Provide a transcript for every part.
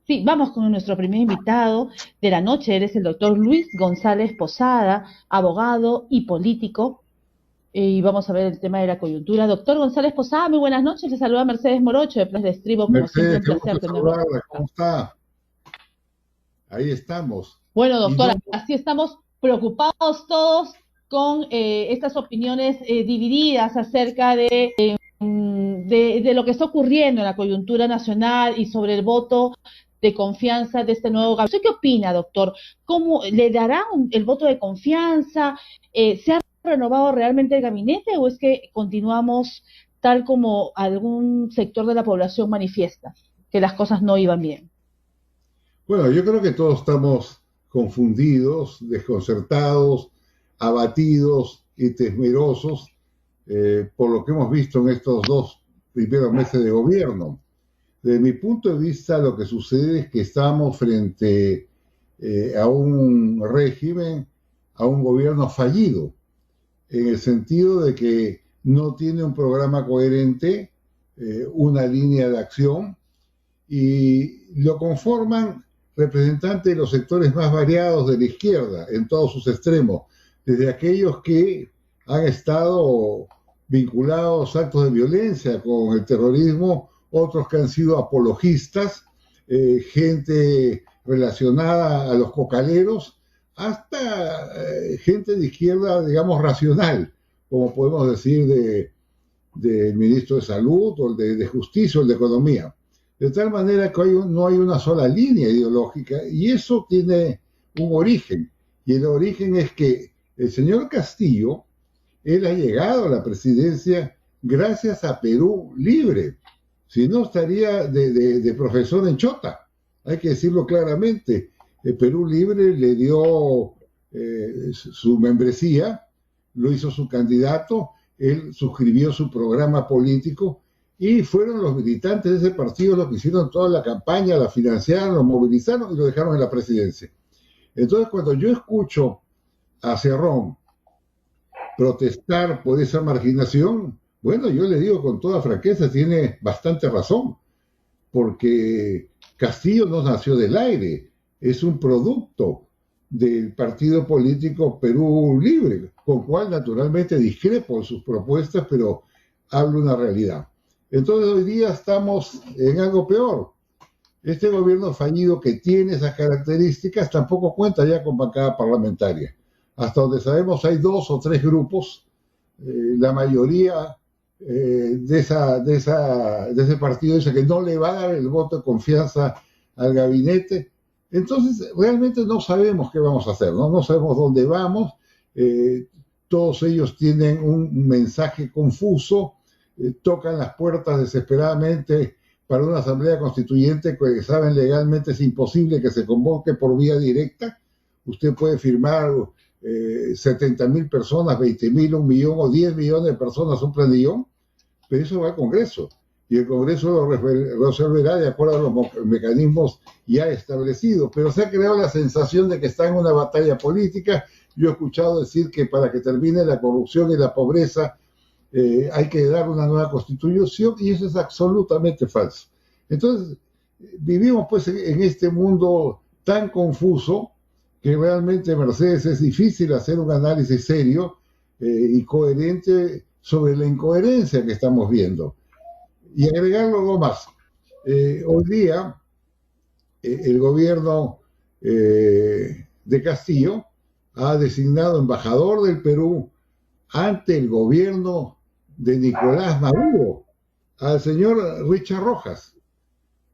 Sí, vamos con nuestro primer invitado de la noche. Él es el doctor Luis González Posada, abogado y político. Y vamos a ver el tema de la coyuntura. Doctor González Posada, muy buenas noches. Le saluda Mercedes Morocho de Plaza de Estribo. Como siempre, Mercedes, un qué placer gusto tenerlo saludarla. acá. ¿Cómo está? Ahí estamos. Bueno, Y doctora, no, así estamos preocupados todos con estas opiniones divididas acerca de lo que está ocurriendo en la coyuntura nacional y sobre el voto de confianza de este nuevo gabinete. ¿Usted qué opina, doctor? ¿Cómo le dará el voto de confianza? ¿Se ha renovado realmente el gabinete o es que continuamos tal como algún sector de la población manifiesta, que las cosas no iban bien? bueno, yo creo que todos estamos confundidos, desconcertados, abatidos y temerosos por lo que hemos visto en estos 2 primeros meses de gobierno. Desde mi punto de vista, lo que sucede es que estamos frente a un régimen, a un gobierno fallido, en el sentido de que no tiene un programa coherente, una línea de acción, y lo conforman representantes de los sectores más variados de la izquierda, en todos sus extremos, desde aquellos que han estado vinculados a actos de violencia con el terrorismo, otros que han sido apologistas, gente relacionada a los cocaleros, hasta gente de izquierda, digamos, racional, como podemos decir del ministro de Salud, o el de Justicia, o el de Economía. De tal manera que no hay una sola línea ideológica, y eso tiene un origen. Y el origen es que el señor Castillo, él ha llegado a la presidencia gracias a Perú Libre. Si no, estaría de profesor en Chota. Hay que decirlo claramente. El Perú Libre le dio su membresía, lo hizo su candidato, él suscribió su programa político, y fueron los militantes de ese partido los que hicieron toda la campaña, la financiaron, lo movilizaron y lo dejaron en la presidencia. Entonces, cuando yo escucho a Cerrón protestar por esa marginación, bueno, yo le digo con toda franqueza, tiene bastante razón, porque Castillo no nació del aire, es un producto del partido político Perú Libre, con cual naturalmente discrepo en sus propuestas, pero hablo una realidad. Entonces hoy día estamos en algo peor. Este gobierno fallido, que tiene esas características, tampoco cuenta ya con bancada parlamentaria. Hasta donde sabemos hay 2 o 3 grupos, la mayoría de ese partido dice que no le va a dar el voto de confianza al gabinete. Entonces realmente no sabemos qué vamos a hacer, no sabemos dónde vamos. Todos ellos tienen un mensaje confuso, tocan las puertas desesperadamente para una asamblea constituyente que saben legalmente es imposible que se convoque por vía directa. Usted puede firmar 70.000 personas, 20.000, 1 millón o 10 millones de personas, un planillón, pero eso va al Congreso, y el Congreso lo resolverá de acuerdo a los mecanismos ya establecidos. Pero se ha creado la sensación de que está en una batalla política. Yo he escuchado decir que para que termine la corrupción y la pobreza hay que dar una nueva constitución, y eso es absolutamente falso. Entonces, vivimos pues en este mundo tan confuso que realmente, Mercedes, es difícil hacer un análisis serio y coherente sobre la incoherencia que estamos viendo. Y agregarlo algo más. Hoy día, el gobierno de Castillo ha designado embajador del Perú ante el gobierno de Nicolás Maduro al señor Richard Rojas.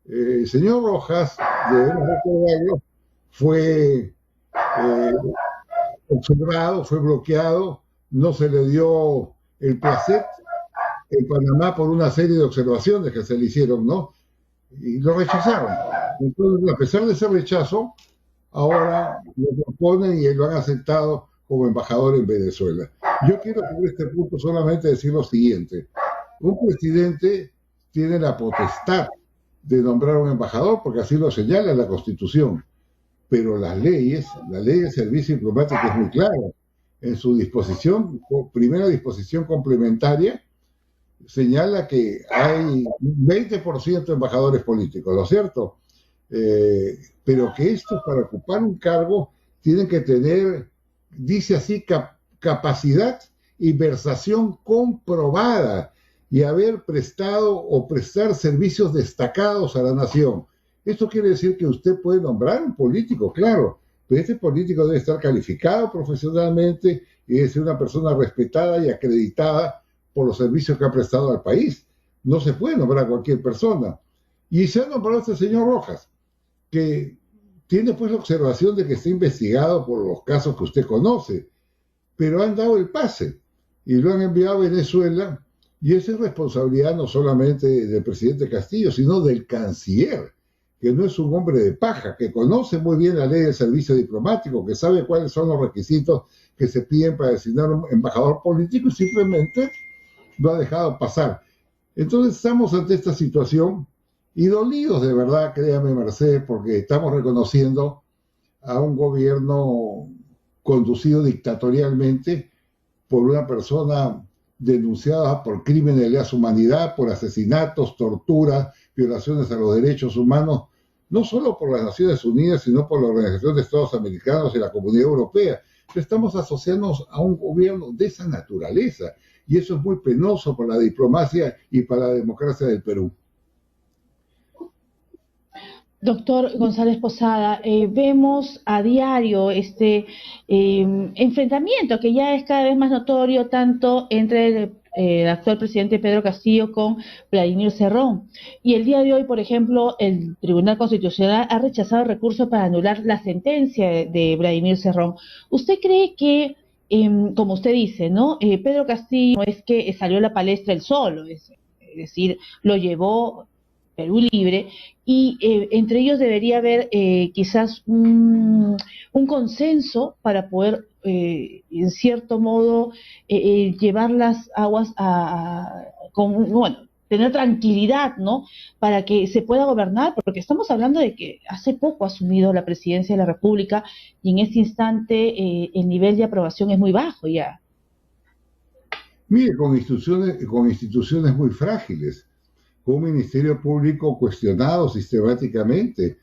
El señor Rojas, debemos recordarlo, fue observado, fue bloqueado, no se le dio el placer en Panamá por una serie de observaciones que se le hicieron, ¿no? Y lo rechazaron. Entonces, a pesar de ese rechazo, ahora lo proponen y lo han aceptado como embajador en Venezuela. Yo quiero sobre este punto solamente decir lo siguiente. Un presidente tiene la potestad de nombrar un embajador porque así lo señala la Constitución, pero la ley de servicio diplomático es muy clara. En su disposición, primera disposición complementaria, señala que hay 20% de embajadores políticos, ¿no es cierto? pero que estos para ocupar un cargo tienen que tener, dice así, capacidad y versación comprobada y haber prestado o prestar servicios destacados a la nación. Esto quiere decir que usted puede nombrar un político, claro, pero este político debe estar calificado profesionalmente y debe ser una persona respetada y acreditada por los servicios que ha prestado al país. No se puede nombrar a cualquier persona. Y se ha nombrado a este señor Rojas, que tiene pues la observación de que está investigado por los casos que usted conoce, pero han dado el pase y lo han enviado a Venezuela, y esa es responsabilidad no solamente del presidente Castillo, sino del canciller, que no es un hombre de paja, que conoce muy bien la ley del servicio diplomático, que sabe cuáles son los requisitos que se piden para designar un embajador político y simplemente lo ha dejado pasar. Entonces estamos ante esta situación y dolidos de verdad, créame Mercedes, porque estamos reconociendo a un gobierno conducido dictatorialmente por una persona denunciada por crímenes de lesa humanidad, por asesinatos, torturas, violaciones a los derechos humanos, no solo por las Naciones Unidas, sino por la Organización de Estados Americanos y la Comunidad Europea. Estamos asociándonos a un gobierno de esa naturaleza, y eso es muy penoso para la diplomacia y para la democracia del Perú. Doctor González Posada, vemos a diario este enfrentamiento que ya es cada vez más notorio tanto entre el actual presidente Pedro Castillo con Vladimir Cerrón. Y el día de hoy, por ejemplo, el Tribunal Constitucional ha rechazado el recurso para anular la sentencia de Vladimir Cerrón. ¿Usted cree que, como usted dice, ¿no? Pedro Castillo no es que salió a la palestra él solo, es decir, lo llevó Perú Libre, y entre ellos debería haber quizás un consenso para poder, en cierto modo, llevar las aguas bueno, tener tranquilidad, ¿no? Para que se pueda gobernar, porque estamos hablando de que hace poco ha asumido la presidencia de la República y en este instante el nivel de aprobación es muy bajo ya. Mire, con instituciones muy frágiles, un ministerio público cuestionado sistemáticamente.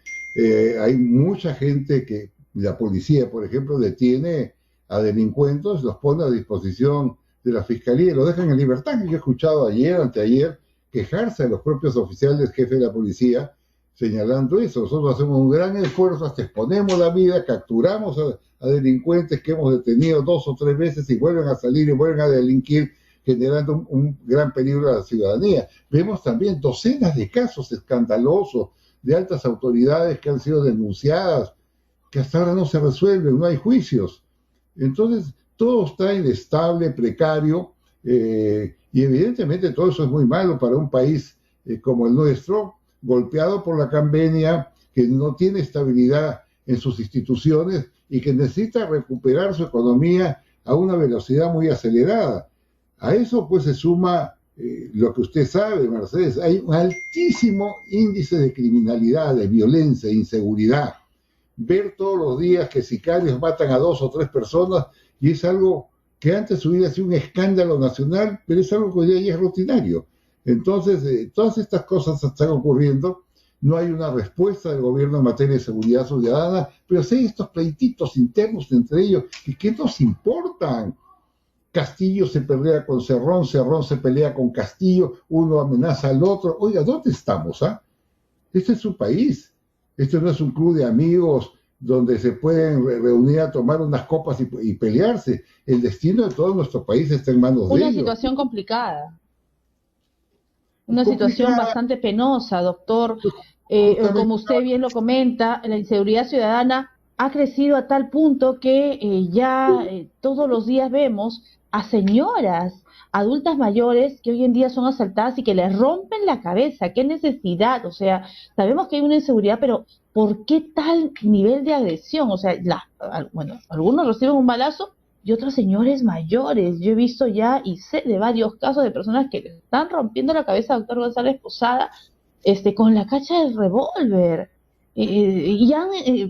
Hay mucha gente que, la policía, por ejemplo, detiene a delincuentes, los pone a disposición de la fiscalía y los dejan en libertad. Yo he escuchado ayer, anteayer, quejarse a los propios oficiales jefes de la policía señalando eso. Nosotros hacemos un gran esfuerzo, hasta exponemos la vida, capturamos a delincuentes que hemos detenido 2 o 3 veces y vuelven a salir y vuelven a delinquir, generando un gran peligro a la ciudadanía. Vemos también docenas de casos escandalosos de altas autoridades que han sido denunciadas, que hasta ahora no se resuelven, no hay juicios. Entonces, todo está inestable, precario, y evidentemente todo eso es muy malo para un país como el nuestro, golpeado por la pandemia, que no tiene estabilidad en sus instituciones y que necesita recuperar su economía a una velocidad muy acelerada. A eso pues se suma lo que usted sabe, Mercedes, hay un altísimo índice de criminalidad, de violencia, de inseguridad. Ver todos los días que sicarios matan a 2 o 3 personas, y es algo que antes hubiera sido un escándalo nacional, pero es algo que hoy día es rutinario. Entonces, todas estas cosas están ocurriendo, no hay una respuesta del gobierno en materia de seguridad ciudadana, pero sí hay estos pleititos internos entre ellos, que nos importan. Castillo se pelea con Cerrón, Cerrón se pelea con Castillo, uno amenaza al otro. Oiga, ¿dónde estamos? Este es su país. Este no es un club de amigos donde se pueden reunir a tomar unas copas y pelearse. El destino de todo nuestro país está en manos de ellos. Una situación complicada. Una situación bastante penosa, doctor. Como usted bien lo comenta, la inseguridad ciudadana ha crecido a tal punto que todos los días vemos a señoras adultas mayores que hoy en día son asaltadas y que les rompen la cabeza. ¿Qué necesidad? O sea, sabemos que hay una inseguridad, pero ¿por qué tal nivel de agresión? O sea, bueno, algunos reciben un balazo y otros señores mayores. Yo he visto ya y sé de varios casos de personas que le están rompiendo la cabeza al doctor González Posada con la cacha del revólver. Y han,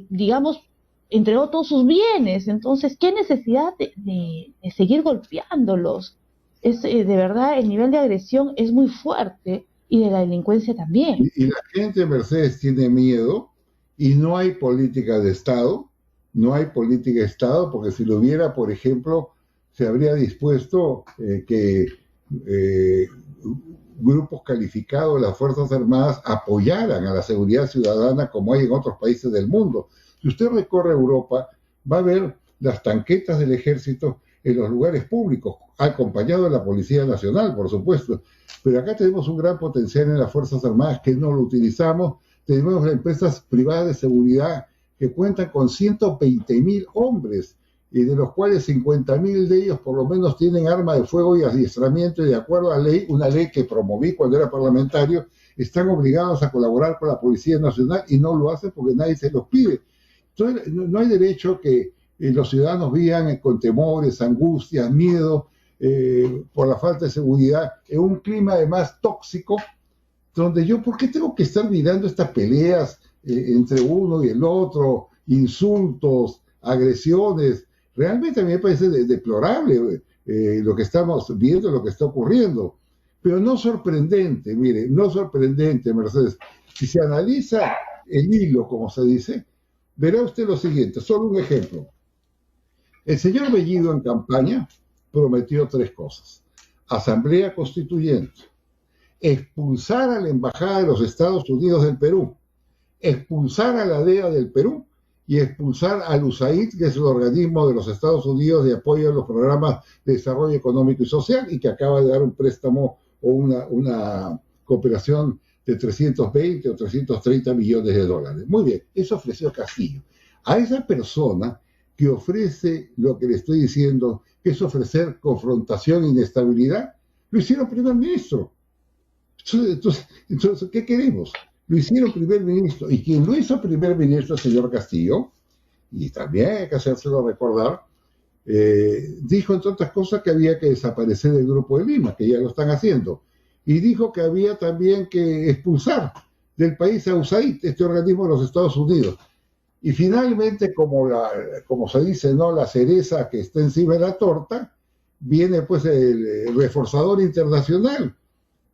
digamos, entregó todos sus bienes. Entonces, ¿qué necesidad de seguir golpeándolos? De verdad, el nivel de agresión es muy fuerte y de la delincuencia también. Y la gente, Mercedes, tiene miedo y no hay política de Estado, no hay política de Estado, porque si lo hubiera, por ejemplo, se habría dispuesto que grupos calificados de las Fuerzas Armadas apoyaran a la seguridad ciudadana como hay en otros países del mundo. Si usted recorre Europa, va a ver las tanquetas del ejército en los lugares públicos, acompañado de la Policía Nacional, por supuesto. Pero acá tenemos un gran potencial en las Fuerzas Armadas que no lo utilizamos. Tenemos empresas privadas de seguridad que cuentan con 120.000 hombres, y de los cuales 50.000 de ellos por lo menos tienen arma de fuego y adiestramiento, y de acuerdo a la ley, una ley que promoví cuando era parlamentario, están obligados a colaborar con la Policía Nacional y no lo hacen porque nadie se los pide. Entonces, no hay derecho que los ciudadanos vivan con temores, angustias, miedo por la falta de seguridad, en un clima además tóxico, donde yo, ¿por qué tengo que estar mirando estas peleas entre uno y el otro, insultos, agresiones? Realmente a mí me parece deplorable lo que estamos viendo, lo que está ocurriendo. Pero no sorprendente, mire, no sorprendente, Mercedes. Si se analiza el hilo, como se dice, verá usted lo siguiente, solo un ejemplo. El señor Bellido en campaña prometió 3 cosas. Asamblea Constituyente, expulsar a la Embajada de los Estados Unidos del Perú, expulsar a la DEA del Perú y expulsar al USAID, que es el organismo de los Estados Unidos de apoyo a los programas de desarrollo económico y social, y que acaba de dar un préstamo o una cooperación de 320 o 330 millones de dólares. Muy bien, eso ofreció Castillo. A esa persona que ofrece lo que le estoy diciendo, que es ofrecer confrontación e inestabilidad, lo hicieron primer ministro. Entonces, ¿qué queremos? Lo hicieron primer ministro, y quien lo hizo primer ministro, el señor Castillo, y también hay que hacérselo recordar, dijo entre otras cosas que había que desaparecer del Grupo de Lima, que ya lo están haciendo, y dijo que había también que expulsar del país a USAID, este organismo de los Estados Unidos. Y finalmente, como se dice, ¿no?, la cereza que está encima de la torta, viene pues el reforzador internacional,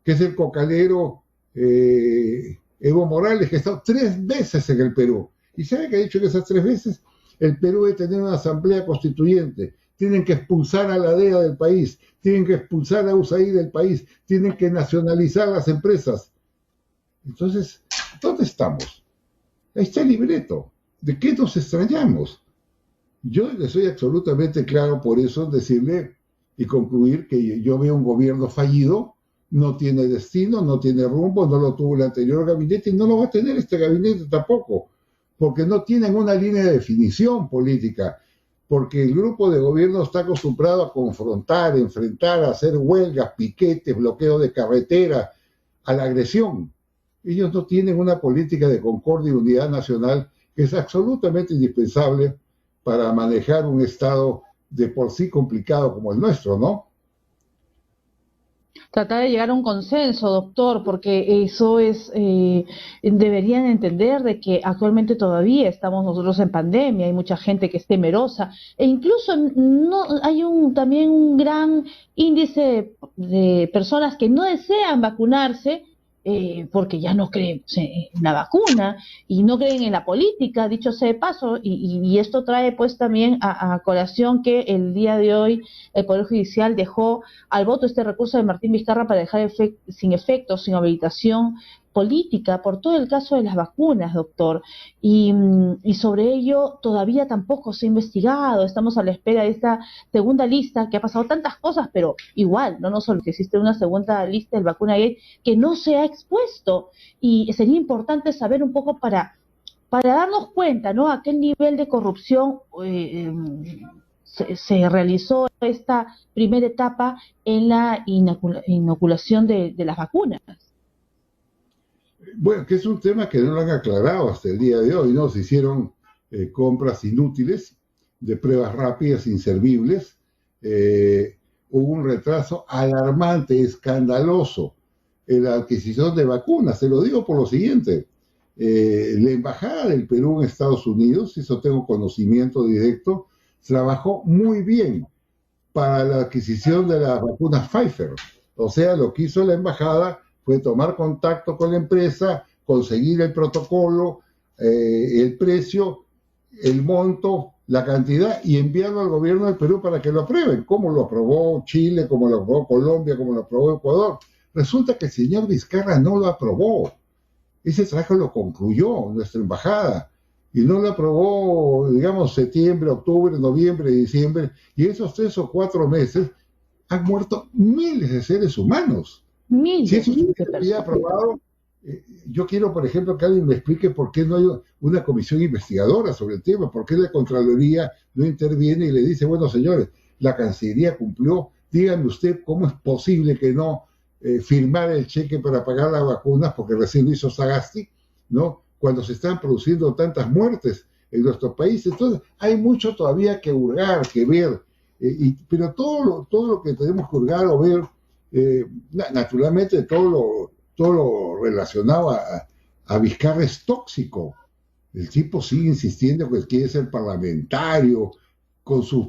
que es el cocalero Evo Morales, que ha estado 3 veces en el Perú. ¿Y sabe qué ha dicho que esas 3 veces? El Perú debe tener una asamblea constituyente, tienen que expulsar a la DEA del país, tienen que expulsar a USAID del país, tienen que nacionalizar las empresas. Entonces, ¿dónde estamos? Ahí está el libreto. ¿De qué nos extrañamos? Yo le soy absolutamente claro por eso decirle y concluir que yo veo un gobierno fallido, no tiene destino, no tiene rumbo, no lo tuvo el anterior gabinete y no lo va a tener este gabinete tampoco, porque no tienen una línea de definición política, porque el grupo de gobierno está acostumbrado a confrontar, enfrentar, a hacer huelgas, piquetes, bloqueo de carretera, a la agresión. Ellos no tienen una política de concordia y unidad nacional que es absolutamente indispensable para manejar un Estado de por sí complicado como el nuestro, ¿no? Tratar de llegar a un consenso, doctor, porque eso es, deberían entender de que actualmente todavía estamos nosotros en pandemia, hay mucha gente que es temerosa, e incluso no hay también un gran índice de personas que no desean vacunarse, porque ya no creen en la vacuna y no creen en la política, dicho sea de paso, y esto trae pues también a colación que el día de hoy el Poder Judicial dejó al voto este recurso de Martín Vizcarra para dejar sin efecto, sin habilitación política por todo el caso de las vacunas, doctor, y sobre ello todavía tampoco se ha investigado, estamos a la espera de esta segunda lista, que ha pasado tantas cosas, pero igual, no nos olvidemos que existe una segunda lista del Vacunagate que no se ha expuesto, y sería importante saber un poco para darnos cuenta, ¿no?, a qué nivel de corrupción se realizó esta primera etapa en la inoculación de las vacunas. Bueno, que es un tema que no lo han aclarado hasta el día de hoy, ¿no? Se hicieron compras inútiles de pruebas rápidas, inservibles. Hubo un retraso alarmante, escandaloso en la adquisición de vacunas. Se lo digo por lo siguiente. La Embajada del Perú en Estados Unidos, eso tengo conocimiento directo, trabajó muy bien para la adquisición de las vacunas Pfizer. O sea, lo que hizo la Embajada fue tomar contacto con la empresa, conseguir el protocolo, el precio, el monto, la cantidad y enviarlo al gobierno del Perú para que lo aprueben, como lo aprobó Chile, como lo aprobó Colombia, como lo aprobó Ecuador. Resulta que el señor Vizcarra no lo aprobó. Ese trabajo lo concluyó nuestra embajada y no lo aprobó, digamos, septiembre, octubre, noviembre, diciembre, y esos 3 o 4 meses han muerto miles de seres humanos. Si eso se había aprobado, yo quiero, por ejemplo, que alguien me explique por qué no hay una comisión investigadora sobre el tema, por qué la Contraloría no interviene y le dice, bueno, señores, la Cancillería cumplió, díganme usted cómo es posible que no firmar el cheque para pagar las vacunas, porque recién lo hizo Sagasti, ¿no? Cuando se están produciendo tantas muertes en nuestro país. Entonces, hay mucho todavía que hurgar, que ver, pero todo lo que tenemos que hurgar o ver, naturalmente todo lo relacionado a Vizcarra es tóxico. El tipo sigue insistiendo que quiere ser parlamentario, con sus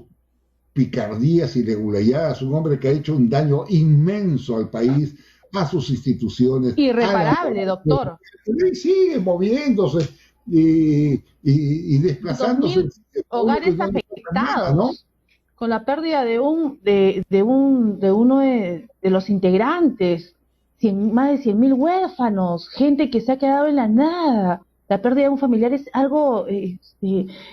picardías y irregularidades, un hombre que ha hecho un daño inmenso al país, a sus instituciones. Irreparable, doctor. Y sigue moviéndose y desplazándose. 2000 hogares afectados, ¿no? Con la pérdida de uno de los integrantes, más de 100.000 huérfanos, gente que se ha quedado en la nada. La pérdida de un familiar es algo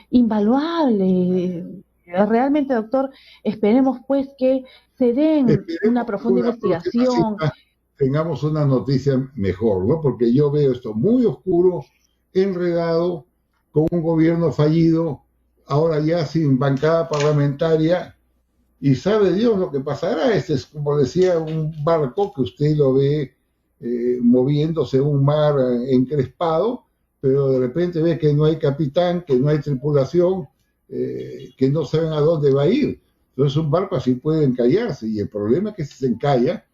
invaluable. Realmente, doctor, esperemos pues que se den una profunda investigación. Tengamos una noticia mejor, ¿no? Porque yo veo esto muy oscuro, enredado, con un gobierno fallido, ahora ya sin bancada parlamentaria, y sabe Dios lo que pasará. Este es, como decía, un barco que usted lo ve moviéndose en un mar encrespado, pero de repente ve que no hay capitán, que no hay tripulación, que no saben a dónde va a ir. Entonces un barco así puede encallarse, y el problema es que si se encalla,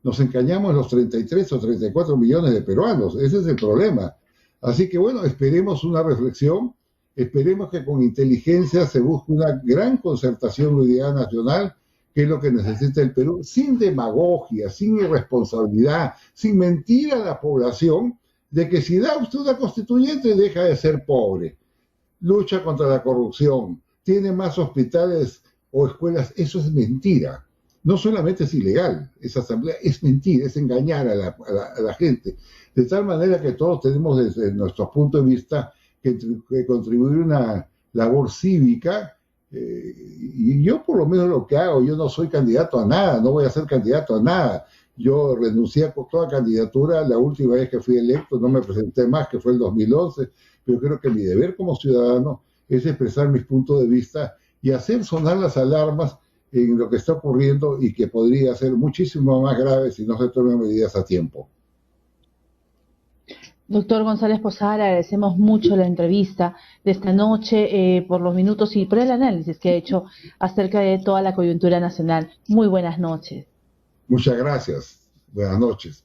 nos engañamos los 33 o 34 millones de peruanos. Ese es el problema. Así que bueno, esperemos una reflexión, esperemos que con inteligencia se busque una gran concertación de unidad nacional, que es lo que necesita el Perú, sin demagogia, sin irresponsabilidad, sin mentir a la población de que si da usted una constituyente deja de ser pobre, lucha contra la corrupción, tiene más hospitales o escuelas. Eso es mentira. No solamente es ilegal, esa asamblea es mentira, es engañar a la gente. De tal manera que todos tenemos desde nuestro punto de vista que contribuir a una labor cívica, y yo por lo menos lo que hago, yo no soy candidato a nada, no voy a ser candidato a nada. Yo renuncié a toda candidatura la última vez que fui electo, no me presenté más, que fue el 2011, pero creo que mi deber como ciudadano es expresar mis puntos de vista y hacer sonar las alarmas en lo que está ocurriendo y que podría ser muchísimo más grave si no se toman medidas a tiempo. Doctor González Posada, agradecemos mucho la entrevista de esta noche, por los minutos y por el análisis que ha hecho acerca de toda la coyuntura nacional. Muy buenas noches. Muchas gracias. Buenas noches.